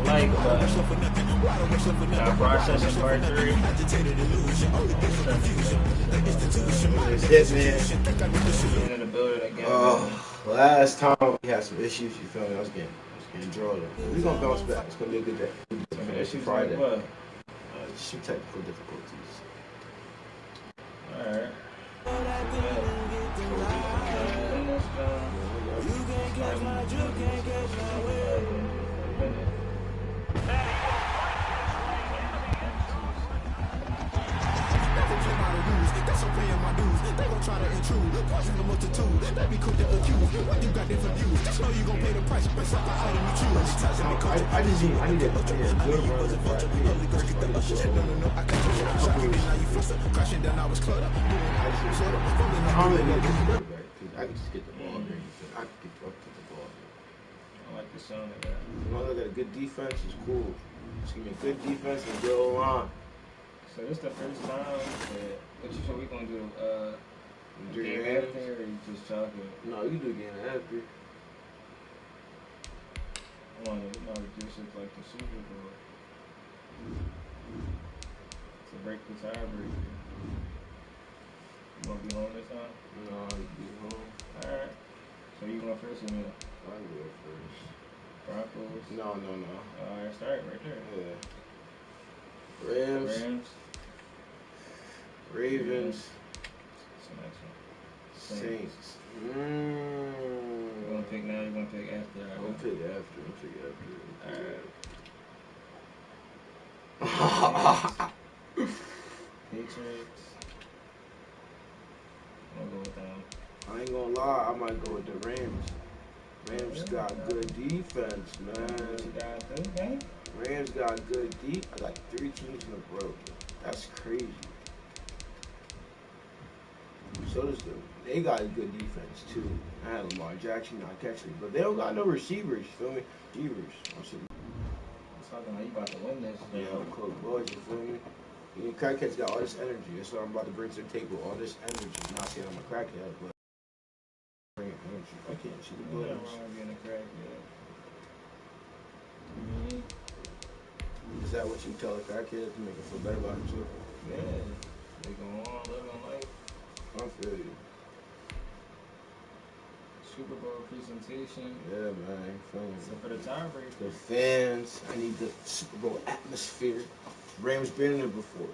like processing part 3. Hit man. In the building again. Last time we had some issues, you feel me? I was getting drawn. We're gonna bounce back. It's gonna be a good day. It's Friday. Like what? Some technical difficulties. Alright. That's so paying my dues. They gon' try to intrude. Poison the multitude. Let me quick to accuse. What you got different views? Just know you gon' pay the price. But suck the item you choose. I need that. Crashing down, I was cluttered. I can just get the ball there. I can get up to the ball. I like the sound of that. You know, look at a good defense is cool. Just give me a good defense and a good line. So this the first time that so we gonna do game after or you just talking? No, you can do game after. I wanna do this is like the Super Bowl. To break the tiebreaker. You wanna be home this time? No, you be home. Alright. So you going first or me? I'll go first. Broncos? No. Alright, start right there. Yeah. Rams. Ravens. Saints. You gonna pick now? You gonna pick after? I'm gonna pick after. Alright. Patriots. I'm gonna go with them. I ain't gonna lie, I might go with the Rams. Rams got good defense, man. Rams got good defense. I got 3 teams in a row. That's crazy. So does they got a good defense too. I had Lamar Jackson not catching, but they don't got no receivers. You feel me? Receivers. I'm talking like you about to win this. Yeah, close boys. You feel me? You crackheads got all this energy. That's what I'm about to bring to the table. All this energy. Not saying I'm a crackhead, but bring energy. I can't see the bullets. I'm being a crackhead. Is that what you tell a crackhead to make him feel better about himself? Yeah. They go on living life. I feel you. Super Bowl presentation. Yeah, man. So for the tiebreaker. The fans. I need the Super Bowl atmosphere. Rams been in it before.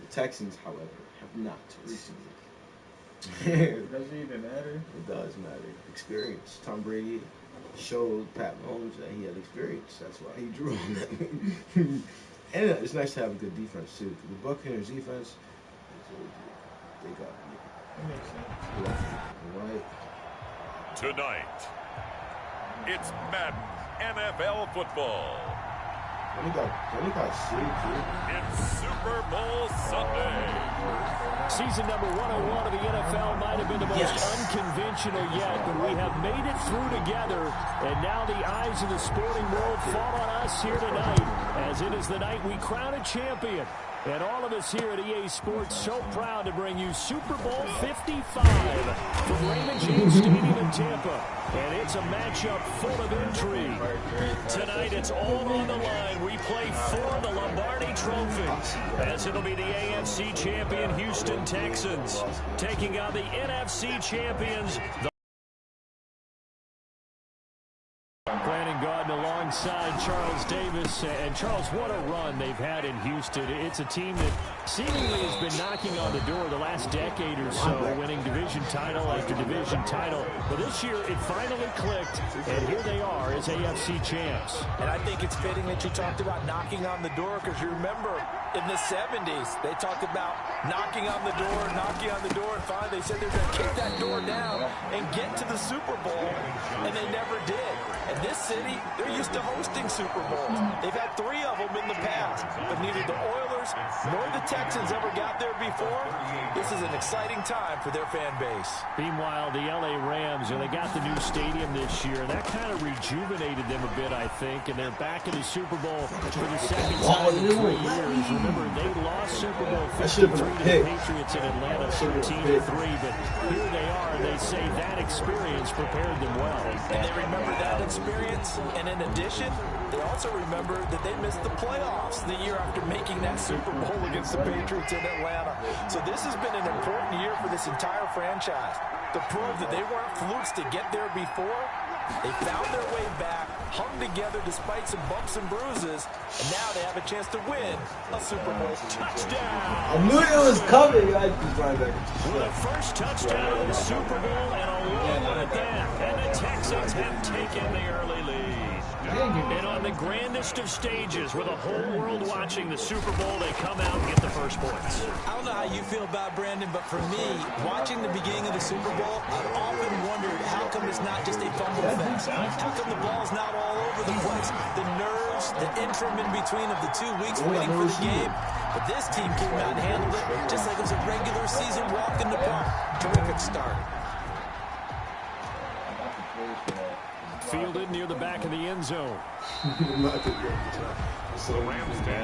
The Texans, however, have not recently. Does it even matter? It does matter. Experience. Tom Brady showed Pat Mahomes that he had experience. That's why he drew on that. And it's nice to have a good defense too. The Buccaneers defense, they got it. That makes sense. Right. Tonight, it's Madden NFL football. They got saved too. It's Super Bowl Sunday. Season number 101 of the NFL might have been the most unconventional yet, but we have made it through together, and now the eyes of the sporting world fall on us here tonight, as it is the night we crown a champion. And all of us here at EA Sports so proud to bring you Super Bowl 55 from Raymond James Stadium in Tampa. And it's a matchup full of intrigue. Tonight, it's all on the line. We play for the Lombardi Trophy, as it'll be the AFC champion Houston Texans taking on the NFC champions. Brandon Gaudin alongside Charles Davis. And Charles, what a run they've had in Houston. It's a team that seemingly has been knocking on the door the last decade or so, winning division title after division title. But this year, it finally clicked, and here they are as AFC champs. And I think it's fitting that you talked about knocking on the door, because you remember in the 70s, they talked about knocking on the door, and finally they said they're going to kick that door down and get to the Super Bowl, and they never did. And this city, they're used to hosting Super Bowls. They've had 3 of them in the past, but neither the Oilers nor the Texans ever got there before. This is an exciting time for their fan base. Meanwhile, the LA Rams, they got the new stadium this year, and that kind of rejuvenated them a bit, I think, and they're back in the Super Bowl for the second time in 3 years. Remember, they lost Super Bowl 53 to the Patriots in Atlanta 13-3, but here they are. They say that that experience prepared them well. And they remember that experience, and in addition, they also remember that they missed the playoffs the year after making that Super Bowl against the Patriots in Atlanta. So this has been an important year for this entire franchise to prove that they weren't flukes to get there before. They found their way back, hung together despite some bumps and bruises, and now they have a chance to win a Super Bowl. Touchdown! I knew it was coming. I just ran back. With the first touchdown of the Super Bowl and a long one at that. And the Texans have taken the early lead. And on the grandest of stages, with the whole world watching the Super Bowl, they come out and get the first points. I don't know how you feel about Brandon, but for me, watching the beginning of the Super Bowl, I've often wondered how come it's not just a fumble fest? How come the ball's not all over the place? The nerves, the interim in between of the 2 weeks waiting for the game. But this team came out and handled it just like it was a regular season walk in the park. Terrific start. Fielded near the back of the end zone. And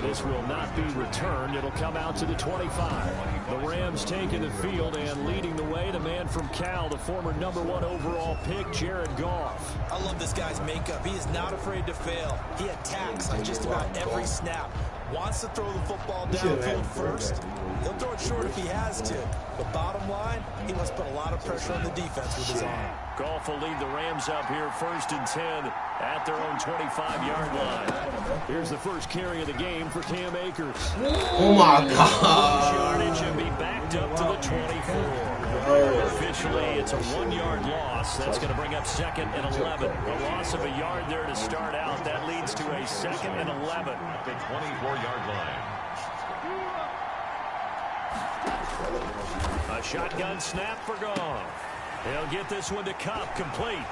this will not be returned. It'll come out to the 25. The Rams taking the field and leading the way. The man from Cal, the former #1 overall pick, Jared Goff. I love this guy's makeup. He is not afraid to fail. He attacks on just about every snap. Wants to throw the football downfield first. He'll throw it short if he has to. But bottom line, he must put a lot of pressure on the defense with his arm. Goff will lead the Rams up here 1st and 10 at their own 25-yard line. Here's the first carry of the game for Cam Akers. Oh my God. Yardage and be backed up to the 24. Officially, it's a 1-yard loss. That's going to bring up 2nd and 11. A loss of a yard there to start out. That leads to a 2nd and 11. At the 24-yard line. A shotgun snap for Goff. He'll get this one to Cup, complete.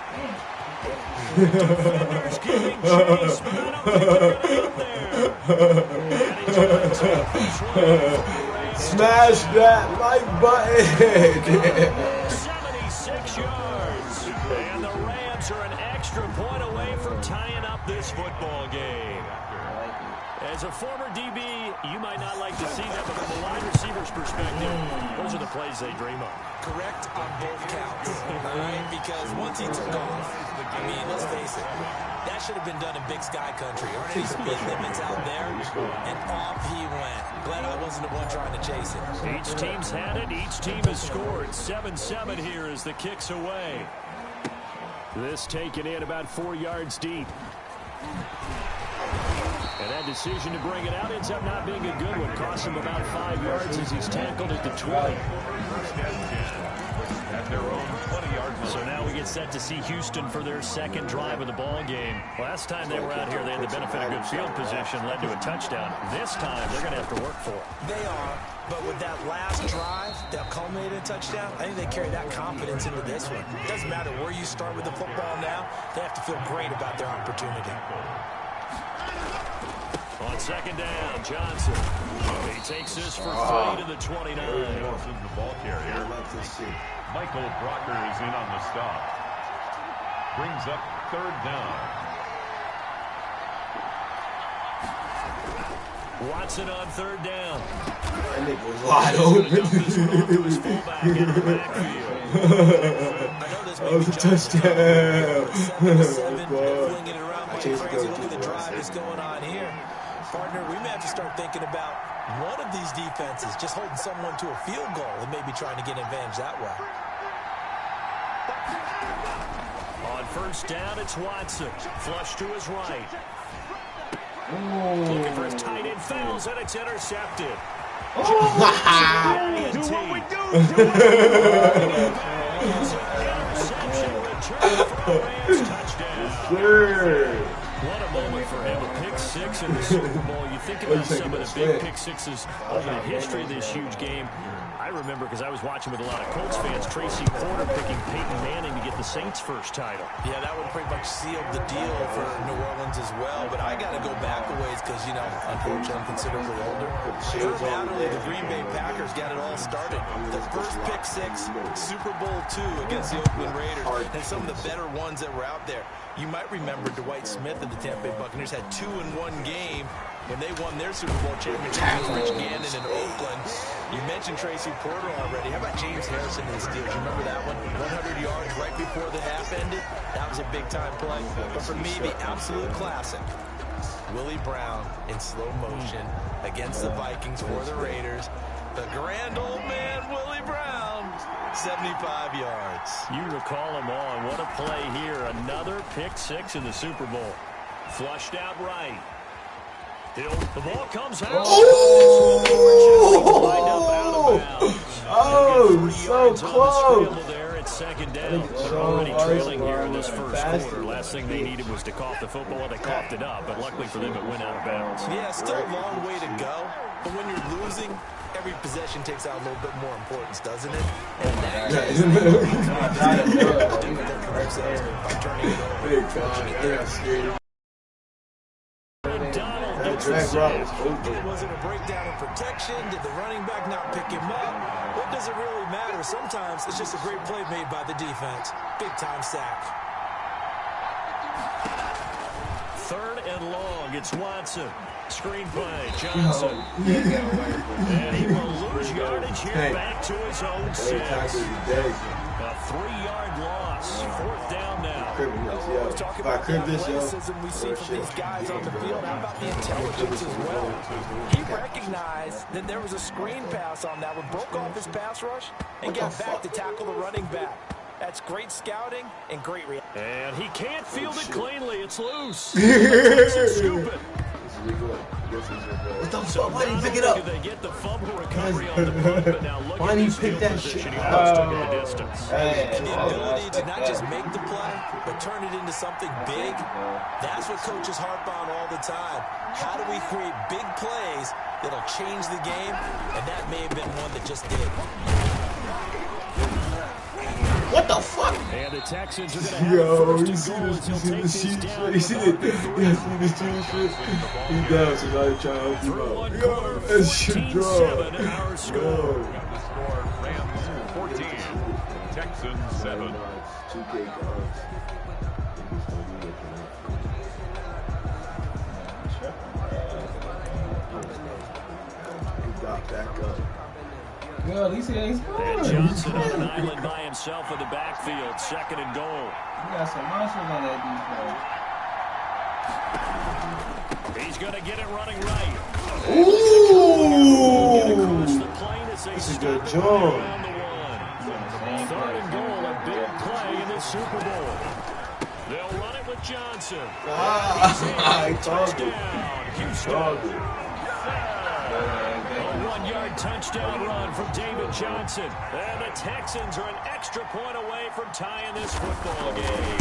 Defenders giving chase, but I don't think they're going to get there. And he drives it up this way. Smash that like button. 76 yards. And the Rams are an extra point away from tying up this football game. As a former DB, you might not like to see that, but from a wide receiver's perspective, those are the plays they dream of. Correct on both counts, all right? Because once he took off, I mean, let's face it, that should have been done in Big Sky country. Aren't any speed limits out there? And off he went. Glad I wasn't the one trying to chase it. Each team's had it. Each team has scored. 7-7 here as the kick's away. This taken in about 4 yards deep. And that decision to bring it out ends up not being a good one. Cost him about 5 yards as he's tackled at the 20. At their own 20-yard line. So now we get set to see Houston for their second drive of the ball game. Last time they were out here, they had the benefit of good field position, led to a touchdown. This time, they're going to have to work for it. They are, but with that last drive that culminated in a touchdown, I think they carry that confidence into this one. It doesn't matter where you start with the football now. They have to feel great about their opportunity. On second down, Johnson. He takes this for 3 to the 29. This is the ball carrier. Michael Brocker is in on the stop. Brings up 3rd down. Watson on 3rd down. That nigga was wide open. That was a touchdown. Fling it around, crazy. Look at the drive that's going on here. Partner, we may have to start thinking about one of these defenses just holding someone to a field goal and maybe trying to get an advantage that way. On 1st down, it's Watson. Flush to his right. Looking for his tight end, fails, and it's intercepted. Do what we do. Interception return for a Rams touchdown. Sure. What a moment for him. A pick 6 in the Super Bowl. You think about some of the big pick 6s over the history of this huge game. I remember because I was watching with a lot of Colts fans, Tracy Porter picking Peyton Manning to get the Saints' first title. Yeah, that would pretty much seal the deal for New Orleans as well. But I got to go back a ways because, you know, unfortunately, I'm considerably older. Herb Adderley, the Green Bay Packers, got it all started. The first pick 6, Super Bowl II against the Oakland Raiders, and some of the better ones that were out there. You might remember Dwight Smith of the Tampa Bay Buccaneers had 2 in one game when they won their Super Bowl championship with Rich Gannon in Oakland. You mentioned Tracy Porter already. How about James Harrison in the Steelers? You remember that one? 100 yards right before the half ended. That was a big-time play. But for me, the absolute classic, Willie Brown in slow motion against the Vikings for the Raiders. The grand old man, Willie Brown, 75 yards. You recall them all, and what a play here. Another pick six in the Super Bowl. Flushed out right. The ball comes out. Oh, so close. There at second down. They're already trailing here in this first quarter. Last thing they needed was to cough the football. They coughed it up, but luckily for them, it went out of bounds. Yeah, still a long way to go. But when you're losing, every possession takes out a little bit more importance, doesn't it? And that case, by turning it over. Was it a breakdown in protection? Did the running back not pick him up? What does it really matter? Sometimes it's just a great play made by the defense. Big-time sack. 3rd and long. It's Watson. Screen play. Johnson. And he will lose yardage here back to his own 6. A 3-yard loss. 4th down now. Talk about the athleticism we see from these guys on the field. How about the intelligence as well? He recognized that there was a screen pass on that one, broke off his pass rush, and got back to tackle the running back. That's great scouting and great reaction. And he can't field it cleanly. It's loose. Scoop it. What the fuck? Why did he pick it up? They get the fumble recovery on the punt, but now look Why at did he his pick field that position. shit? He almost took it a distance. And the ability to not just make the play, but turn it into something big, that's what coaches harp on all the time. How do we create big plays that'll change the game? And that may have been one that just did. What the fuck? And the Texans are going to have first and goal as he'll take this down. You see it? You see this shit? He's down, so now he's trying to help him out. Yo, that shit draw. Our score. The score, Rams 14, Texans 7. 2K cards. He got back up. Well, at least he ain't scored. And Johnson on an island by himself in the backfield. 2nd and goal. You got some monsters on that defense. He's going to get it running right. Ooh! That's a good job. 3rd and goal, a big play in the Super Bowl. They'll run it with Johnson. I told you. Houston. A 1-yard touchdown run from David Johnson. And the Texans are an extra point away from tying this football game.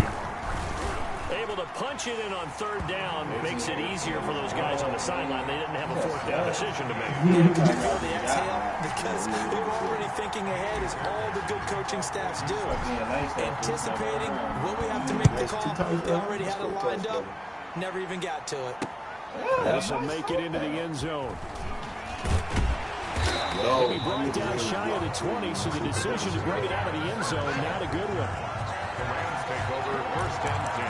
Able to punch it in on 3rd down makes it easier for those guys on the sideline. They didn't have a 4th down decision to make. Could you feel the exhale? Because they were already thinking ahead, as all the good coaching staffs do. Anticipating when we have to make the call. They already had it lined up. Never even got to it. This will make it into the end zone. He brought down shy of the 20, so the decision to bring it out of the end zone, not a good one. The Rams take over 1st and 10.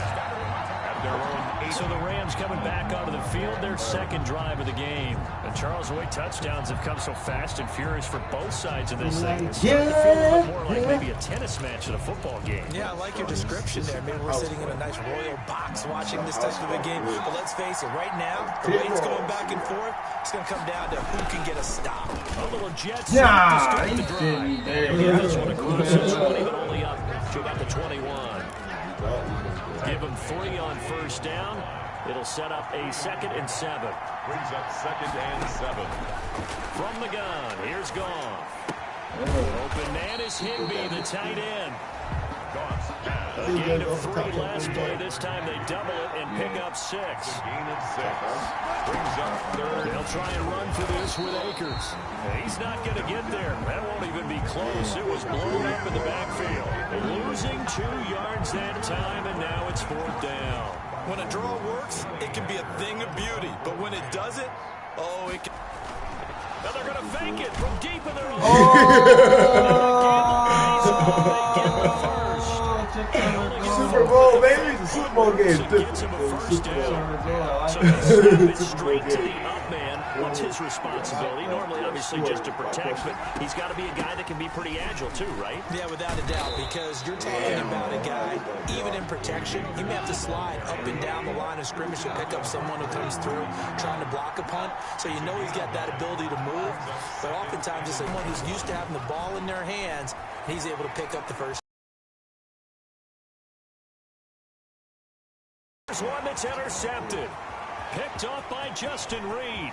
At their own 8. So the Rams coming back onto the field, their 2nd drive of the game. And Charles, the way touchdowns have come so fast and furious for both sides of this thing, it's starting to feel a little more like maybe a tennis match than a football game. Yeah, I like your description there. Maybe we're sitting in a nice royal box watching this type of a game. But let's face it, right now, the way it's going back and forth, it's going to come down to who can get a stop. A little jet sweep to start the drive. Give this one across the 20, but only up to about the 21. Give them 3 on 1st down. It'll set up a 2nd and 7. Brings up 2nd and 7. From the gun, here's Goff. Open man is Higbee, the tight end. A gain of 3 last play. This time they double it and pick up 6. Gain of 6. Brings up 3rd. They'll try and run for this with Akers. He's not going to get there. That won't even be close. It was blown up in the backfield. Losing 2 yards that time, and now it's 4th down. When a draw works, it can be a thing of beauty. But when it doesn't, oh, it can... Now they're going to fake it from deep in their own. Super Bowl, baby. Super Bowl game. Gets him a first down. So they snap it straight to the up man. What's his responsibility? Normally, obviously, just to protect, but he's got to be a guy that can be pretty agile too, right? Yeah, without a doubt, because you're talking about a guy, even in protection, he may have to slide up and down the line of scrimmage to pick up someone who comes through trying to block a punt. So you know he's got that ability to move, but oftentimes it's someone who's used to having the ball in their hands, he's able to pick up the first. There's one that's intercepted. Picked off by Justin Reed.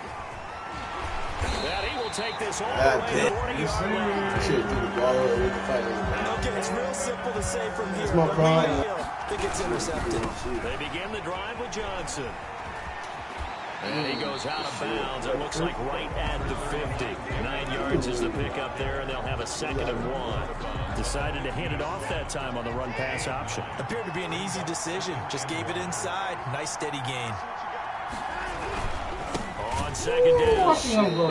That he will take this all the way to 40-yard line. Okay, it's real simple to say from here. It's my pride. I think it's intercepted. They begin the drive with Johnson. And he goes out of bounds. It looks like right at the 50. 9 yards is the pickup there, and they'll have a 2nd and 1. Decided to hand it off that time on the run-pass option. Appeared to be an easy decision. Just gave it inside. Nice steady gain. On 2nd down,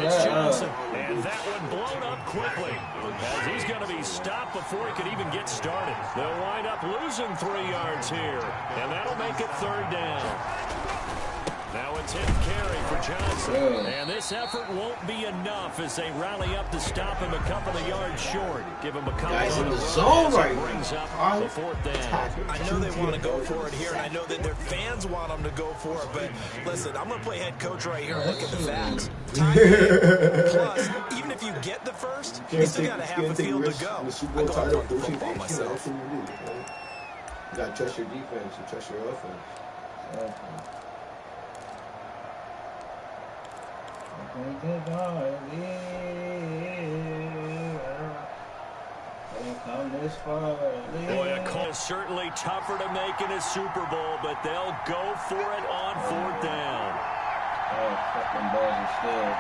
it's Johnson. And that one blown up quickly. As he's going to be stopped before he could even get started. They'll wind up losing 3 yards here. And that'll make it 3rd down. Now a 10th carry for Johnson. And this effort won't be enough as they rally up to stop him a couple of yards short. Give him a couple Guys in of the zone right brings up the 4th down. I know they want to go for it here, and I know that their fans want them to go for it, but listen, I'm going to play head coach right here and look at the facts. Time game, plus, even if you get the first, you still got a half a field to go. I go out on the football myself. You got to trust your defense and trust your offense. Boy, a call is certainly tougher to make in a Super Bowl, but they'll go for it on 4th down. Fucking balls still.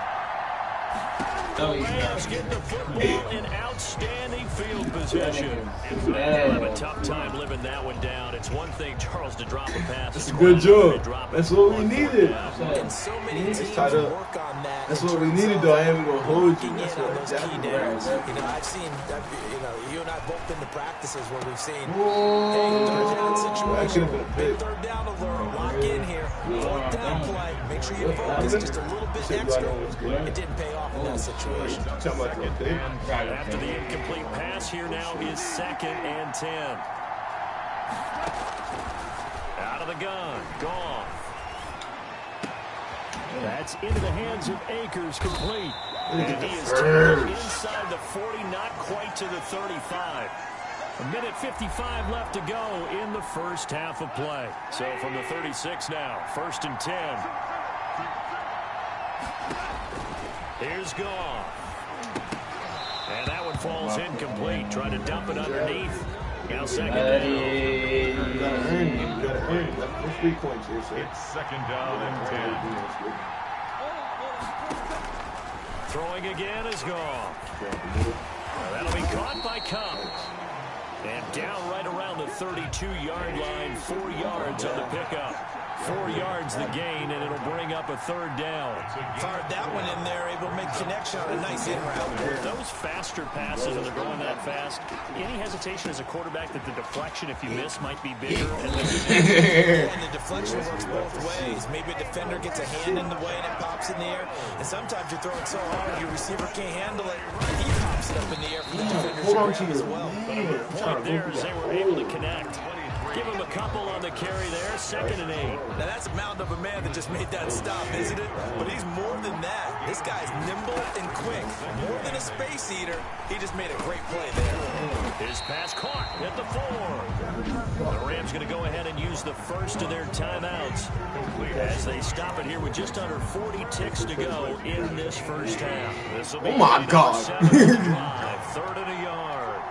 The Rams get the football in outstanding field possession. They'll have a tough time living that one down. It's one thing, Charles, to drop a pass. That's a good job. That's what we needed. And so many teams work on that. That's what we needed, though. I am going to hold you. That's what exactly key downs. I've seen, you and I both been to practices where we've seen, hey, 3rd down situation, big 3rd down alert, lock in here, 4th down play, make sure you focus just a little bit extra. It didn't pay off in that situation. After the incomplete pass, here now is 2nd and 10. Out of the gun, gone. That's into the hands of Akers, complete. And he is turned inside the 40, not quite to the 35. A minute 55 left to go in the first half of play. So from the 36 now, 1st and 10. Here's Goff. And that one falls incomplete. Trying to dump it underneath. Now 2nd down. You got to earn it. You got to earn it. That's 3 points here, sir. It's 2nd down and 10. Throwing again is Goff. That'll be caught by Cobbs. And down right around the 32-yard line. 4 yards on the pickup. 4 yards the gain, and it'll bring up a 3rd down. Fired that one in there, able to make connection on a nice in route. Those faster passes, and they're going that fast, any hesitation as a quarterback that the deflection, if you miss, might be bigger? And the deflection works both ways. Maybe a defender gets a hand in the way and it pops in the air. And sometimes you throw it so hard, your receiver can't handle it. He pops it up in the air for the defender to grab as well. But a point there as they were able to connect. Give him a couple on the carry there, 2nd and 8. Now that's a mountain of a man that just made that stop, isn't it? But he's more than that. This guy's nimble and quick. More than a space eater, he just made a great play there. His pass caught at the 4. The Rams going to go ahead and use the first of their timeouts as they stop it here with just under 40 ticks to go in this first half. This will be oh my God. 3rd and a yard.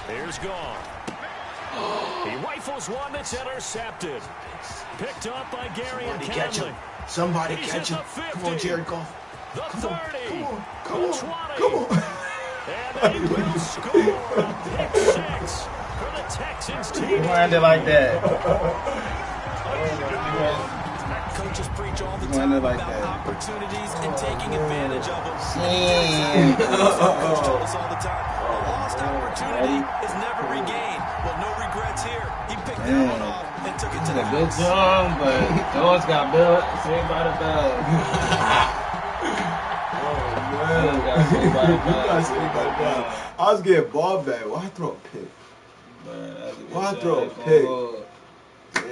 Here's Goff. He rifles one that's intercepted. Picked up by Gary and Conley. Somebody catch him. Come on, Jared Goff. The 30. Come on. The 20. Come on. And they will score a pick 6 for the Texans team. Landed like that. Coaches preach all the time about opportunities and taking advantage of them. Coach told us all the time, a lost opportunity is never regained. Well, no regrets here. and took it to a the good house. jump, but Jones got built. Saved by the bell. I was getting ball back. Why throw a pick? Why throw a pick?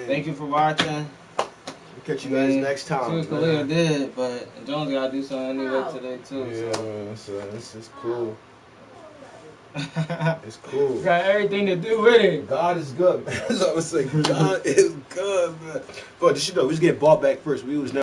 Thank you for watching. We'll catch you guys next time. See what Khalil did, but Jones got to do something anyway today, too. Yeah, so. man. So it's cool. It's cool. Got everything to do with it. God is good, man. That's what I was saying. God is good, man. But you know, we was getting ball back first. We was never